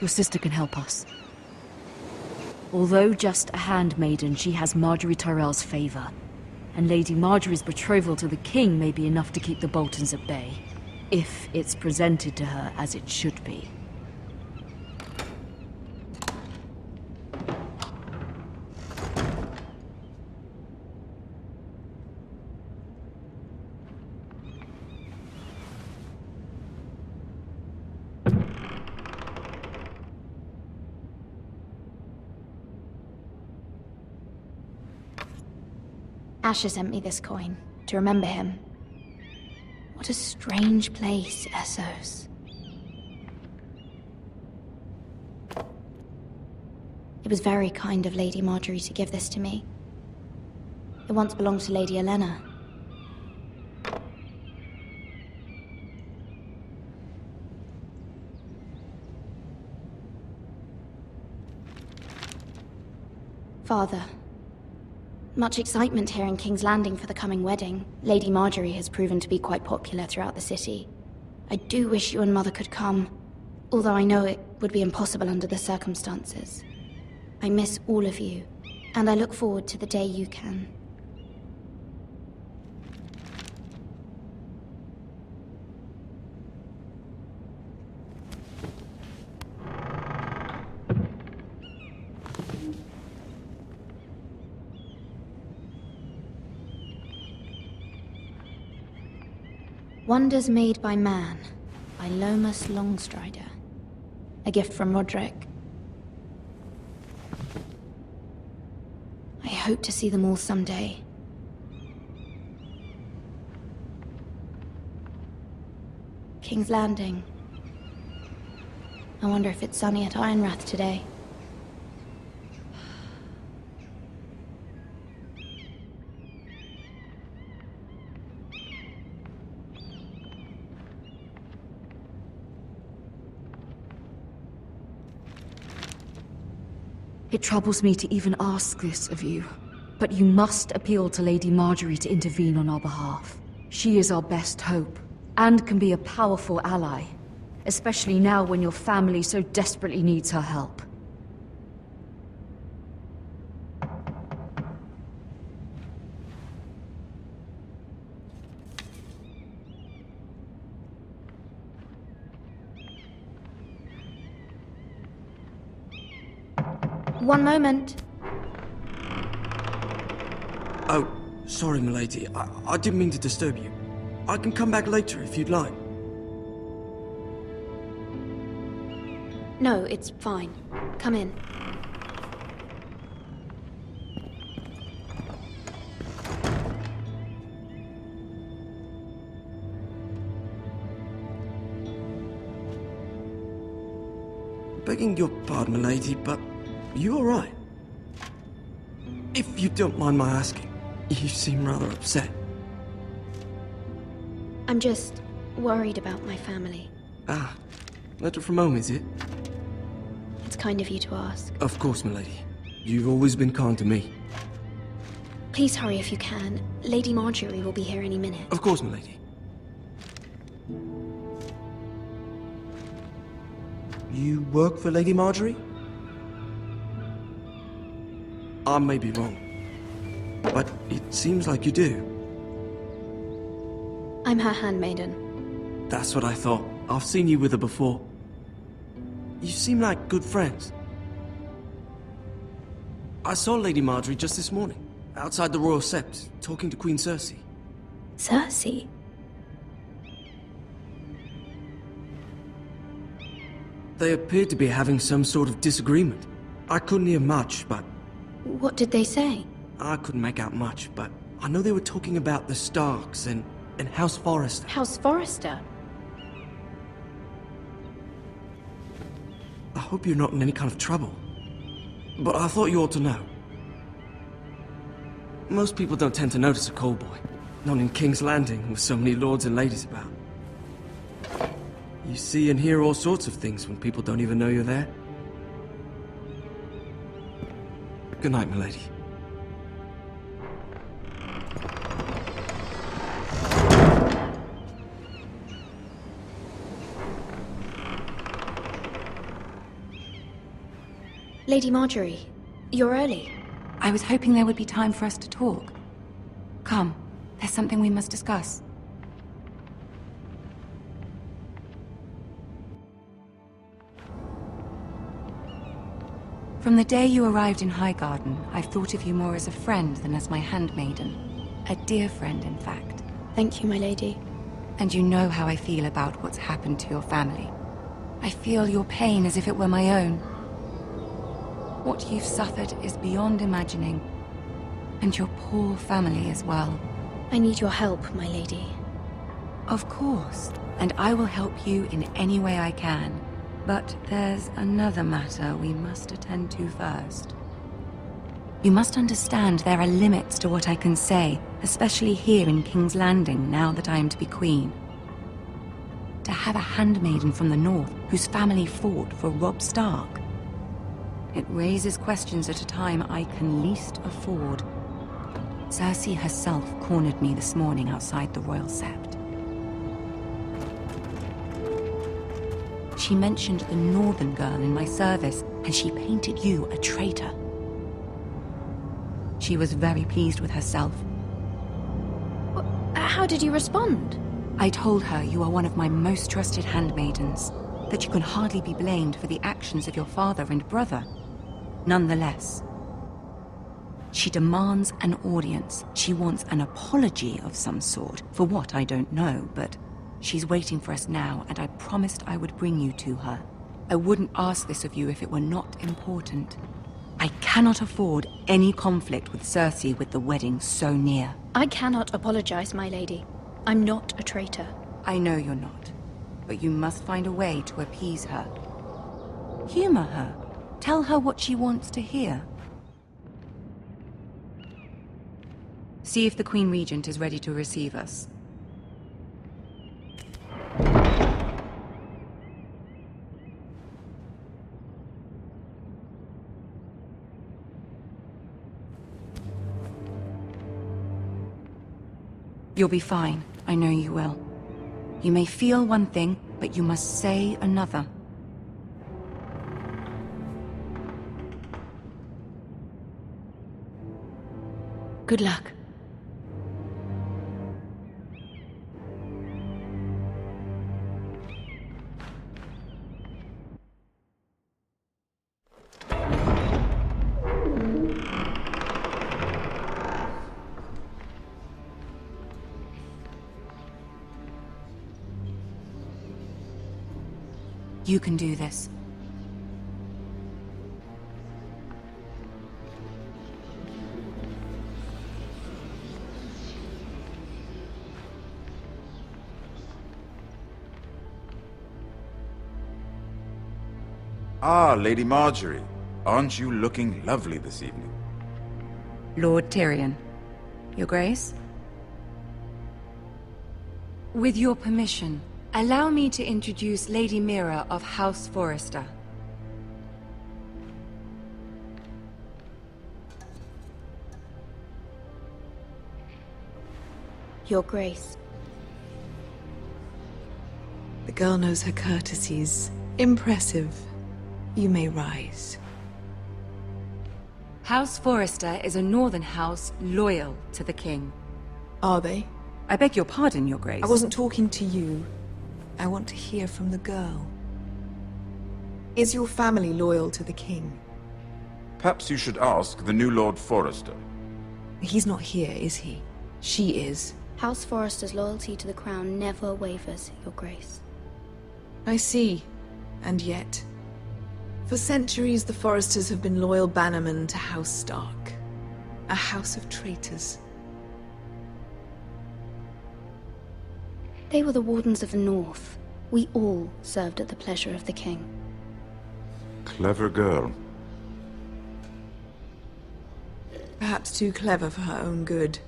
Your sister can help us. Although just a handmaiden, she has Marjorie Tyrell's favor. And Lady Marjorie's betrothal to the king may be enough to keep the Boltons at bay. If it's presented to her as it should be. Asher sent me this coin, to remember him. What a strange place, Essos. It was very kind of Lady Marjorie to give this to me. It once belonged to Lady Elena. Father. Much excitement here in King's Landing for the coming wedding. Lady Marjorie has proven to be quite popular throughout the city. I do wish you and Mother could come, although I know it would be impossible under the circumstances. I miss all of you, and I look forward to the day you can. Wonders Made by Man, by Lomas Longstrider. A gift from Roderick. I hope to see them all someday. King's Landing. I wonder if it's sunny at Ironrath today. It troubles me to even ask this of you, but you must appeal to Lady Marjorie to intervene on our behalf. She is our best hope, and can be a powerful ally, especially now when your family so desperately needs her help. One moment. Oh, sorry, milady. I didn't mean to disturb you. I can come back later if you'd like. No, it's fine. Come in. Begging your pardon, milady, but you all right? If you don't mind my asking, you seem rather upset. I'm just worried about my family. Ah, letter from home, is it? It's kind of you to ask. Of course, milady. You've always been kind to me. Please hurry if you can. Lady Marjorie will be here any minute. Of course, milady. You work for Lady Marjorie? I may be wrong, but it seems like you do. I'm her handmaiden. That's what I thought. I've seen you with her before. You seem like good friends. I saw Lady Marjorie just this morning, outside the Royal Sept, talking to Queen CERSEI. CERSEI? They appeared to be having some sort of disagreement. I couldn't hear much, but... What did they say? I couldn't make out much, but I know they were talking about the Starks and House Forrester. House Forrester? I hope you're not in any kind of trouble. But I thought you ought to know. Most people don't tend to notice a call boy. Not in King's Landing, with so many lords and ladies about. You see and hear all sorts of things when people don't even know you're there. Good night, milady. Lady Marjorie, you're early. I was hoping there would be time for us to talk. Come, there's something we must discuss. From the day you arrived in Highgarden, I've thought of you more as a friend than as my handmaiden. A dear friend, in fact. Thank you, my lady. And you know how I feel about what's happened to your family. I feel your pain as if it were my own. What you've suffered is beyond imagining. And your poor family as well. I need your help, my lady. Of course, and I will help you in any way I can. But there's another matter we must attend to first. You must understand there are limits to what I can say, especially here in King's Landing, now that I am to be queen. To have a handmaiden from the north whose family fought for Robb Stark. It raises questions at a time I can least afford. CERSEI herself cornered me this morning outside the Royal Sept. She mentioned the northern girl in my service, and she painted you a traitor. She was very pleased with herself. How did you respond? I told her you are one of my most trusted handmaidens, that you can hardly be blamed for the actions of your father and brother. Nonetheless, she demands an audience. She wants an apology of some sort, for what I don't know, but she's waiting for us now, and I promised I would bring you to her. I wouldn't ask this of you if it were not important. I cannot afford any conflict with CERSEI with the wedding so near. I cannot apologize, my lady. I'm not a traitor. I know you're not, but you must find a way to appease her. Humor her. Tell her what she wants to hear. See if the Queen Regent is ready to receive us. You'll be fine. I know you will. You may feel one thing, but you must say another. Good luck. You can do this. Ah, Lady Marjorie. Aren't you looking lovely this evening? Lord Tyrion. Your Grace? With your permission, allow me to introduce Lady MIRA of House Forrester. Your Grace. The girl knows her courtesies. Impressive. You may rise. House Forrester is a northern house loyal to the king. Are they? I beg your pardon, Your Grace. I wasn't talking to you. I want to hear from the girl. Is your family loyal to the king? Perhaps you should ask the new Lord Forrester. He's not here, is he? She is. House Forrester's loyalty to the crown never wavers, Your Grace. I see. And yet, for centuries the Forresters have been loyal bannermen to House Stark. A house of traitors. They were the Wardens of the North. We all served at the pleasure of the king. Clever girl. Perhaps too clever for her own good.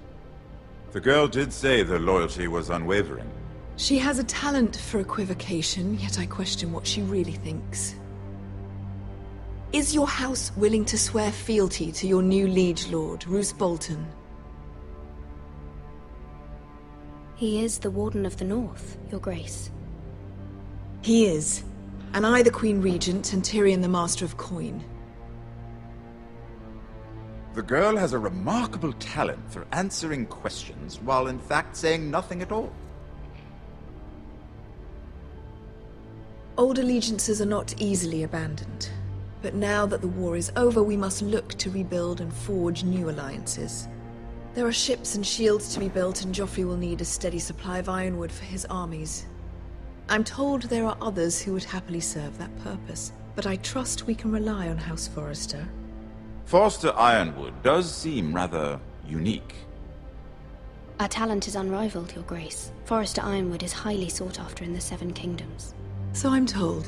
The girl did say their loyalty was unwavering. She has a talent for equivocation, yet I question what she really thinks. Is your house willing to swear fealty to your new liege lord, Roose Bolton? He is the Warden of the North, Your Grace. He is. And I the Queen Regent and Tyrion the Master of Coin. The girl has a remarkable talent for answering questions while in fact saying nothing at all. Old allegiances are not easily abandoned. But now that the war is over, we must look to rebuild and forge new alliances. There are ships and shields to be built, and Joffrey will need a steady supply of ironwood for his armies. I'm told there are others who would happily serve that purpose, but I trust we can rely on House Forrester. Forster Ironwood does seem rather unique. Our talent is unrivaled, Your Grace. Forrester Ironwood is highly sought after in the Seven Kingdoms. So I'm told.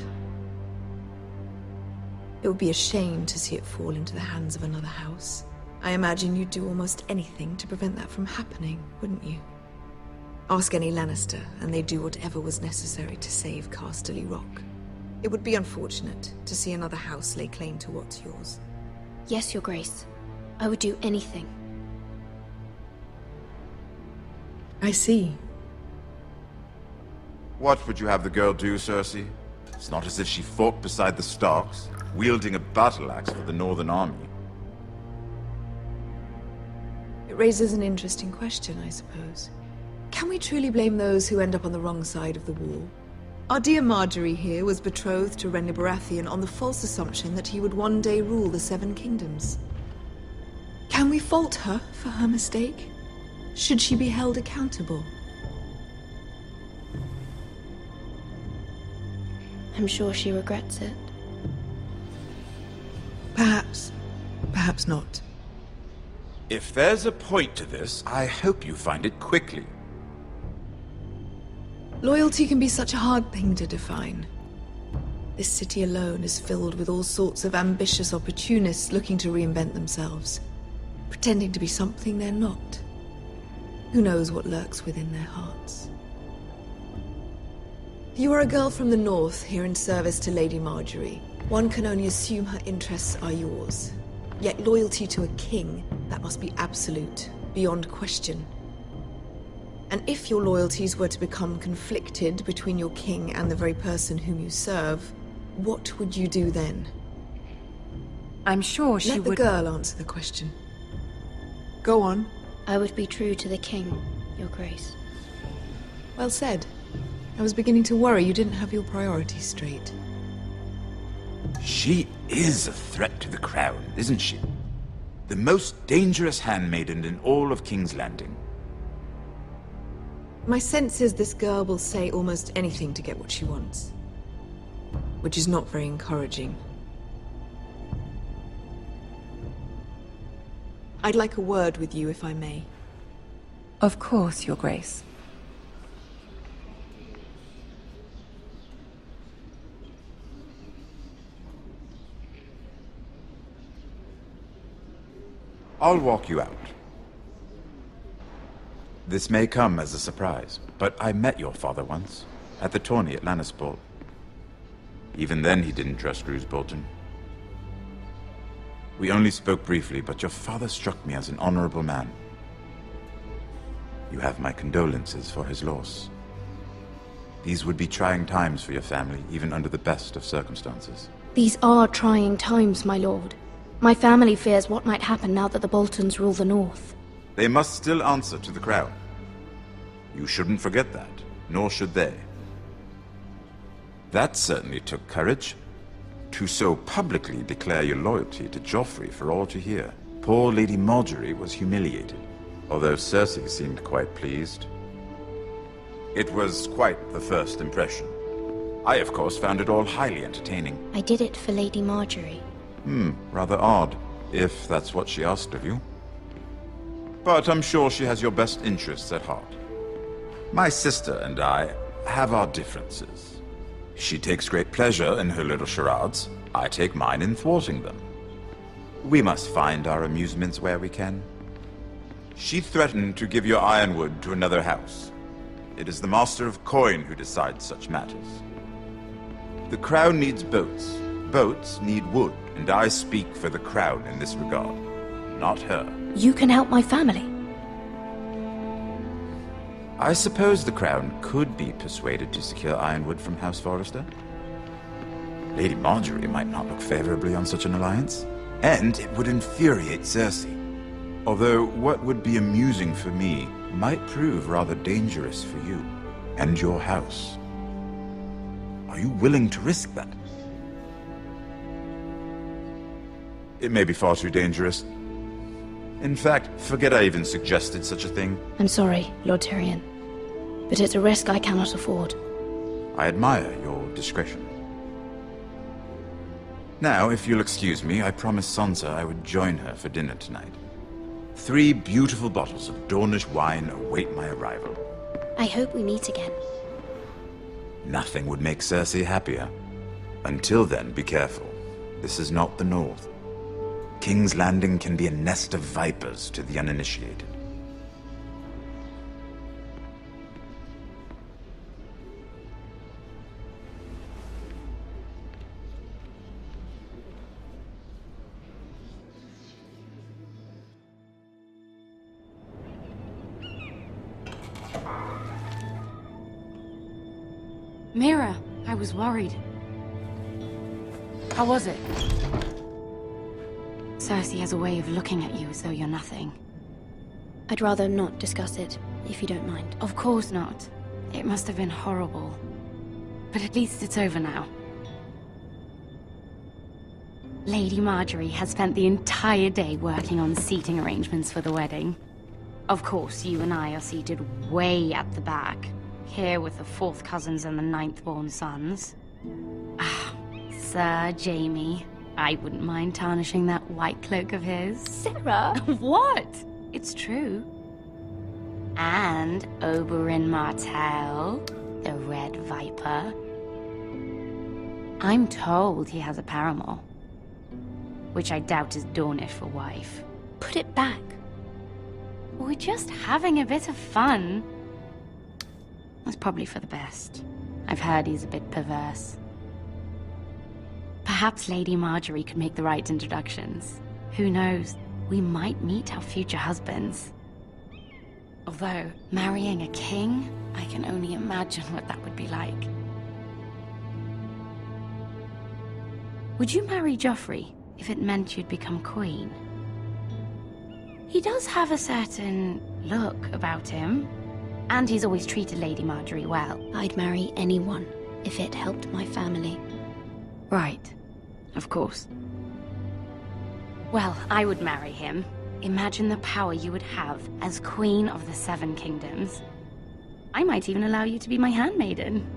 It would be a shame to see it fall into the hands of another house. I imagine you'd do almost anything to prevent that from happening, wouldn't you? Ask any Lannister, and they'd do whatever was necessary to save Casterly Rock. It would be unfortunate to see another house lay claim to what's yours. Yes, Your Grace. I would do anything. I see. What would you have the girl do, Cersei? It's not as if she fought beside the Starks, wielding a battle axe for the Northern Army. It raises an interesting question, I suppose. Can we truly blame those who end up on the wrong side of the wall? Our dear Marjorie here was betrothed to Renly Baratheon on the false assumption that he would one day rule the Seven Kingdoms. Can we fault her for her mistake? Should she be held accountable? I'm sure she regrets it. Perhaps. Perhaps not. If there's a point to this, I hope you find it quickly. Loyalty can be such a hard thing to define. This city alone is filled with all sorts of ambitious opportunists looking to reinvent themselves, pretending to be something they're not. Who knows what lurks within their hearts? You are a girl from the north, here in service to Lady Marjorie. One can only assume her interests are yours. Yet loyalty to a king, that must be absolute, beyond question. And if your loyalties were to become conflicted between your king and the very person whom you serve, what would you do then? I'm sure she would... Let the girl answer the question. Go on. I would be true to the king, Your Grace. Well said. I was beginning to worry you didn't have your priorities straight. She is a threat to the crown, isn't she? The most dangerous handmaiden in all of King's Landing. My sense is this girl will say almost anything to get what she wants. Which is not very encouraging. I'd like a word with you, if I may. Of course, Your Grace. I'll walk you out. This may come as a surprise, but I met your father once, at the tourney at Lannisport. Even then he didn't trust Roose Bolton. We only spoke briefly, but your father struck me as an honorable man. You have my condolences for his loss. These would be trying times for your family, even under the best of circumstances. These are trying times, my lord. My family fears what might happen now that the Boltons rule the North. They must still answer to the crown. You shouldn't forget that, nor should they. That certainly took courage. To so publicly declare your loyalty to Joffrey for all to hear. Poor Lady Marjorie was humiliated, although Cersei seemed quite pleased. It was quite the first impression. I, of course, found it all highly entertaining. I did it for Lady Marjorie. Rather odd, if that's what she asked of you. But I'm sure she has your best interests at heart. My sister and I have our differences. She takes great pleasure in her little charades. I take mine in thwarting them. We must find our amusements where we can. She threatened to give your ironwood to another house. It is the Master of Coin who decides such matters. The crown needs boats. Boats need wood, and I speak for the crown in this regard, not her. You can help my family. I suppose the crown could be persuaded to secure ironwood from House Forrester. Lady Marjorie might not look favorably on such an alliance, and it would infuriate Cersei. Although what would be amusing for me might prove rather dangerous for you and your house. Are you willing to risk that? It may be far too dangerous. In fact, forget I even suggested such a thing. I'm sorry, Lord Tyrion, but it's a risk I cannot afford. I admire your discretion. Now, if you'll excuse me, I promised Sansa I would join her for dinner tonight. 3 beautiful bottles of Dornish wine await my arrival. I hope we meet again. Nothing would make Cersei happier. Until then, be careful. This is not the North. King's Landing can be a nest of vipers to the uninitiated. MIRA, I was worried. How was it? Cersei has a way of looking at you as though you're nothing. I'd rather not discuss it, if you don't mind. Of course not. It must have been horrible. But at least it's over now. Lady Marjorie has spent the entire day working on seating arrangements for the wedding. Of course, you and I are seated way at the back. Here with the 4th cousins and the 9th-born sons. Ah, Sir Jaime. I wouldn't mind tarnishing that white cloak of his. Sarah! What? It's true. And Oberyn Martell, the Red Viper. I'm told he has a paramour. Which I doubt is Dornish for wife. Put it back. We're just having a bit of fun. That's probably for the best. I've heard he's a bit perverse. Perhaps Lady Marjorie could make the right introductions. Who knows? We might meet our future husbands. Although, marrying a king, I can only imagine what that would be like. Would you marry Joffrey if it meant you'd become queen? He does have a certain look about him. And he's always treated Lady Marjorie well. I'd marry anyone if it helped my family. Right. Of course. Well, I would marry him. Imagine the power you would have as Queen of the 7 Kingdoms. I might even allow you to be my handmaiden.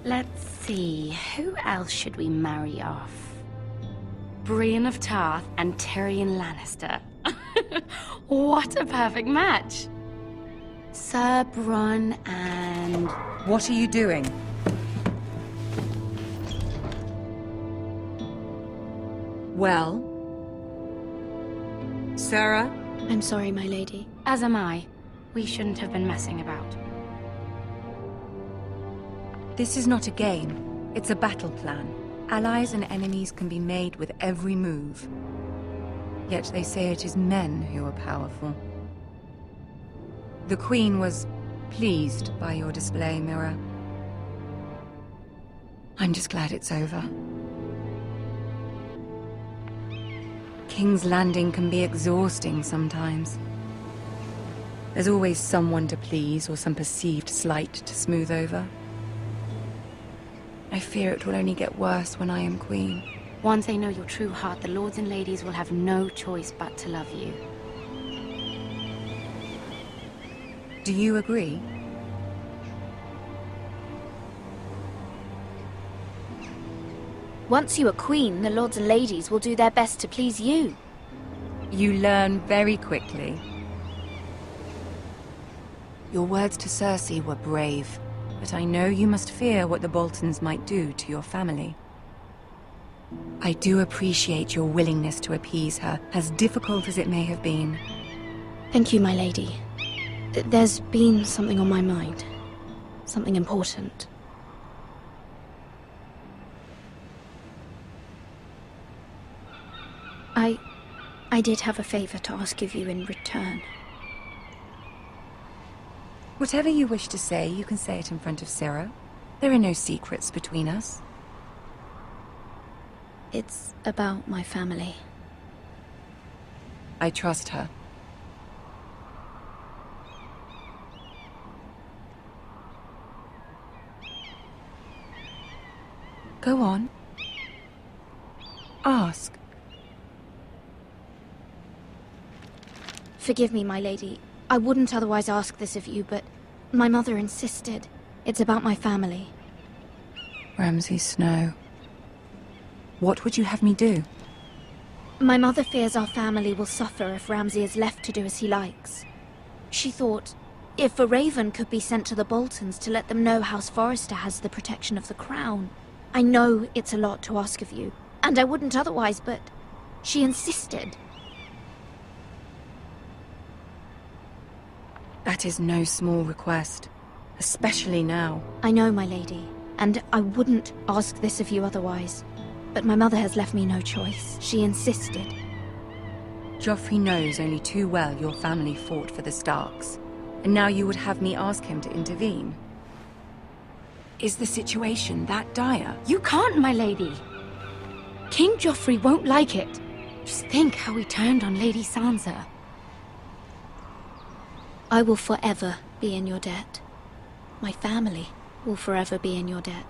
Let's see, who else should we marry off? Brienne of Tarth and Tyrion Lannister. What a perfect match! Sir Bronn and... What are you doing? Well? Sarah? I'm sorry, my lady. As am I. We shouldn't have been messing about. This is not a game. It's a battle plan. Allies and enemies can be made with every move. Yet they say it is men who are powerful. The Queen was pleased by your display, MIRA. I'm just glad it's over. King's Landing can be exhausting sometimes. There's always someone to please or some perceived slight to smooth over. I fear it will only get worse when I am queen. Once they know your true heart, the lords and ladies will have no choice but to love you. Do you agree? Once you are queen, the lords and ladies will do their best to please you. You learn very quickly. Your words to Cersei were brave, but I know you must fear what the Boltons might do to your family. I do appreciate your willingness to appease her, as difficult as it may have been. Thank you, my lady. There's been something on my mind. Something important. I did have a favor to ask of you in return. Whatever you wish to say, you can say it in front of Sarah. There are no secrets between us. It's about my family. I trust her. Go on. Ask. Forgive me, my lady. I wouldn't otherwise ask this of you, but my mother insisted. It's about my family. Ramsay Snow. What would you have me do? My mother fears our family will suffer if Ramsay is left to do as he likes. She thought, if a raven could be sent to the Boltons to let them know House Forrester has the protection of the crown. I know it's a lot to ask of you, and I wouldn't otherwise, but she insisted. That is no small request, especially now. I know, my lady, and I wouldn't ask this of you otherwise. But my mother has left me no choice. She insisted. Joffrey knows only too well your family fought for the Starks, and now you would have me ask him to intervene. Is the situation that dire? You can't, my lady. King Joffrey won't like it. Just think how he turned on Lady Sansa. I will forever be in your debt. My family will forever be in your debt.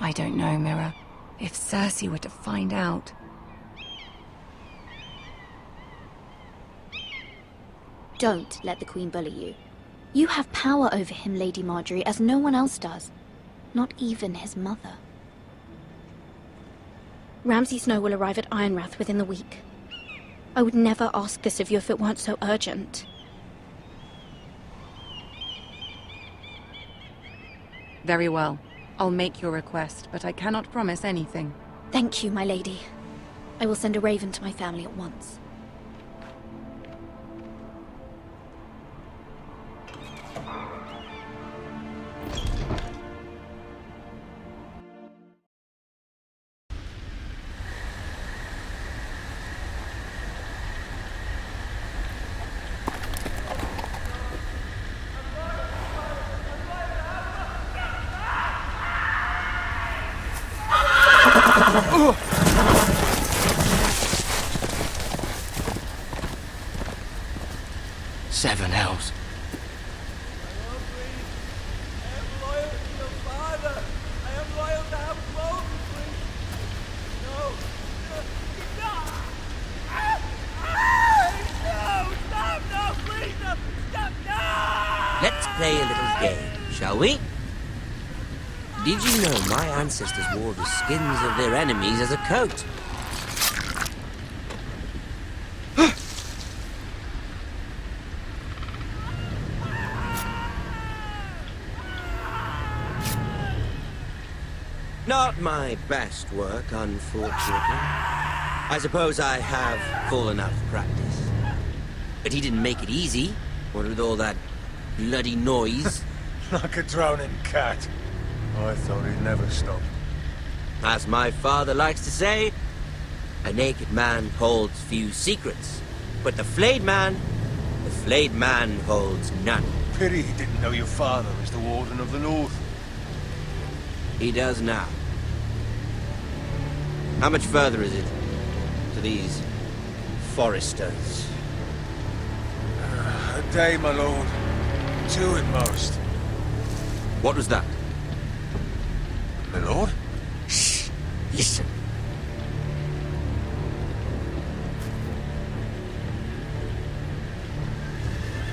I don't know, MIRA. If Cersei were to find out... Don't let the Queen bully you. You have power over him, Lady Marjorie, as no one else does. Not even his mother. Ramsay Snow will arrive at Ironrath within the week. I would never ask this of you if it weren't so urgent. Very well. I'll make your request, but I cannot promise anything. Thank you, my lady. I will send a raven to my family at once. Seven hells. Let's play a little game, shall we? Did you know my ancestors wore the skins of their enemies as a coat? Not my best work, unfortunately. I suppose I have fallen out of practice. But he didn't make it easy, what with all that bloody noise. Like a drowning cat. I thought he'd never stop. As my father likes to say, a naked man holds few secrets. But the flayed man holds none. Pity he didn't know your father was the Warden of the North. He does now. How much further is it to these Forresters? A day, my lord. 2 at most. What was that? My lord? Shh! Listen.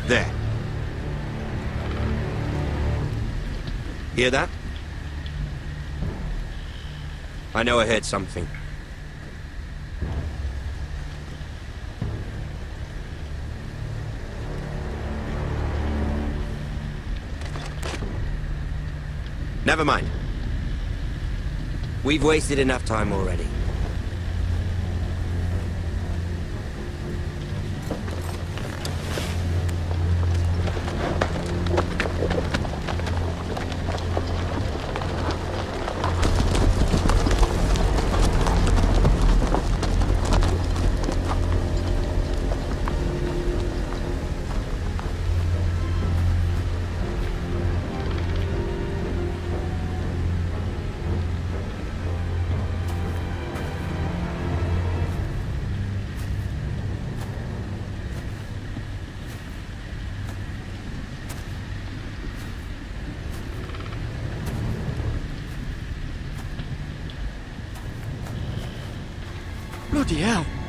There. Hear that? I know I heard something. Never mind. We've wasted enough time already. Bloody hell.